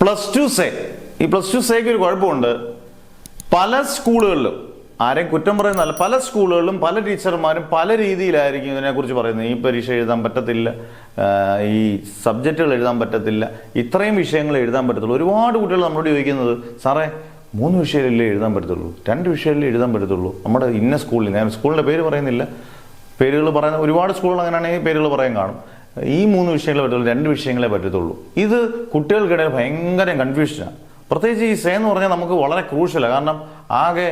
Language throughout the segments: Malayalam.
പ്ലസ് ടു സേ, ഈ പ്ലസ് ടു സേക്ക് ഒരു കുഴപ്പമുണ്ട്. പല സ്കൂളുകളിലും, ആരെയും കുറ്റം പറയുന്നതല്ല, പല സ്കൂളുകളിലും പല ടീച്ചർമാരും പല രീതിയിലായിരിക്കും ഇതിനെക്കുറിച്ച് പറയുന്നത്. ഈ പരീക്ഷ എഴുതാൻ പറ്റത്തില്ല, ഈ സബ്ജക്റ്റുകൾ എഴുതാൻ പറ്റത്തില്ല, ഇത്രയും വിഷയങ്ങൾ എഴുതാൻ പറ്റത്തുള്ളൂ. ഒരുപാട് കുട്ടികൾ നമ്മളോട് ചോദിക്കുന്നത്, സാറേ 3 വിഷയമല്ലേ എഴുതാൻ പറ്റത്തുള്ളൂ, 2 വിഷയമല്ലേ എഴുതാൻ പറ്റത്തുള്ളൂ, നമ്മുടെ ഇന്ന സ്കൂളിൽ, ഞാൻ സ്കൂളിൻ്റെ പേര് പറയുന്നില്ല, പേരുകൾ പറയുന്ന ഒരുപാട് സ്കൂളുകൾ അങ്ങനെയാണെങ്കിൽ പേരുകൾ പറയാൻ കാണും, ഈ 3 വിഷയങ്ങളെ പറ്റത്തുള്ളൂ, 2 വിഷയങ്ങളെ പറ്റത്തുള്ളൂ. ഇത് കുട്ടികൾക്കിടയിൽ ഭയങ്കര കൺഫ്യൂഷനാണ്. പ്രത്യേകിച്ച് ഈ സേ എന്ന് പറഞ്ഞാൽ നമുക്ക് വളരെ ക്രൂഷ്യലാണ്. കാരണം ആകെ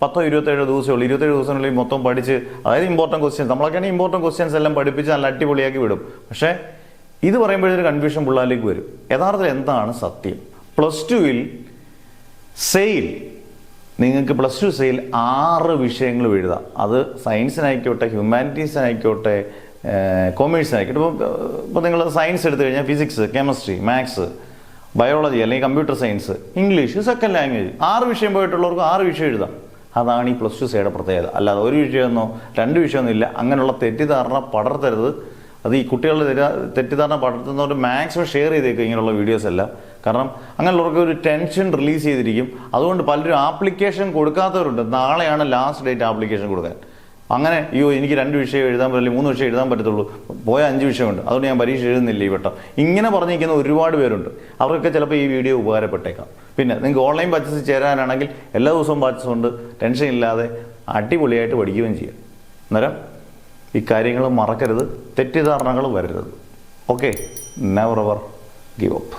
10-27 ദിവസമേ ഉള്ളൂ. 27 ദിവസത്തിനുള്ളിൽ മൊത്തം പഠിച്ച്, അതായത് ഇമ്പോർട്ടൻറ്റ് ക്വസ്റ്റ്യൻസ്, നമ്മളൊക്കെയാണ് ഇമ്പോർട്ടൻറ്റ് ക്വസ്റ്റ്യൻസ് എല്ലാം പഠിപ്പിച്ച് നല്ല അടിപൊളിയാക്കി വിടും. പക്ഷേ ഇത് പറയുമ്പോഴൊരു കൺഫ്യൂഷൻ പിള്ളേരിലേക്ക് വരും. യഥാർത്ഥത്തിൽ എന്താണ് സത്യം? പ്ലസ് ടുവിൽ സെയിൽ, നിങ്ങൾക്ക് പ്ലസ് ടു സെയിൽ 6 വിഷയങ്ങൾ എഴുതാം. അത് സയൻസിനായിക്കോട്ടെ, ഹ്യൂമാനിറ്റീസിനായിക്കോട്ടെ, കൊമേഴ്സിനായിക്കോട്ടെ. ഇപ്പോൾ നിങ്ങൾ സയൻസ് എടുത്തു കഴിഞ്ഞാൽ ഫിസിക്സ്, കെമിസ്ട്രി, മാത്സ്, ബയോളജി അല്ലെങ്കിൽ computer science, English, second language, 6 വിഷയം പോയിട്ടുള്ളവർക്ക് 6 വിഷയം എഴുതാം. അതാണ് ഈ പ്ലസ് ടു സേയുടെ പ്രത്യേകത. അല്ലാതെ 1 വിഷയമൊന്നോ 2 വിഷയമൊന്നും ഇല്ല. അങ്ങനെയുള്ള തെറ്റിദ്ധാരണ പടർത്തരുത്. അത് ഈ കുട്ടികളുടെ തെറ്റിദ്ധാരണ പടർത്തുന്നവർ മാക്സിമം ഷെയർ ചെയ്തേക്കും ഇങ്ങനെയുള്ള വീഡിയോസ് എല്ലാം. കാരണം അങ്ങനെയുള്ളവർക്ക് ഒരു ടെൻഷൻ റിലീസ് ചെയ്തിരിക്കും. അതുകൊണ്ട് പലരും ആപ്ലിക്കേഷൻ കൊടുക്കാത്തവരുണ്ട്. നാളെയാണ് ലാസ്റ്റ് ഡേറ്റ് ആപ്ലിക്കേഷൻ കൊടുക്കാൻ. അങ്ങനെ എനിക്ക് 2 വിഷയം എഴുതാൻ പറ്റില്ല, 3 വിഷയം എഴുതാൻ പറ്റത്തുള്ളൂ, പോയ 5 വിഷയമുണ്ട്, അതുകൊണ്ട് ഞാൻ പരീക്ഷ എഴുതുന്നില്ല ഈ വട്ടം, ഇങ്ങനെ പറഞ്ഞിരിക്കുന്ന ഒരുപാട് പേരുണ്ട്. അവർക്കൊക്കെ ചിലപ്പോൾ ഈ വീഡിയോ ഉപകാരപ്പെട്ടേക്കാം. പിന്നെ നിങ്ങൾക്ക് ഓൺലൈൻ ബാച്ചസ് ചേരാനാണെങ്കിൽ എല്ലാ ദിവസവും ബാച്ചസ് ഉണ്ട്, ടെൻഷൻ ഇല്ലാതെ അടിപൊളിയായിട്ട് പഠിക്കുകയും ചെയ്യാം. അന്നേരം ഈ കാര്യങ്ങൾ മറക്കരുത്, തെറ്റിദ്ധാരണകൾ വരരുത്. Okay, never ever give up.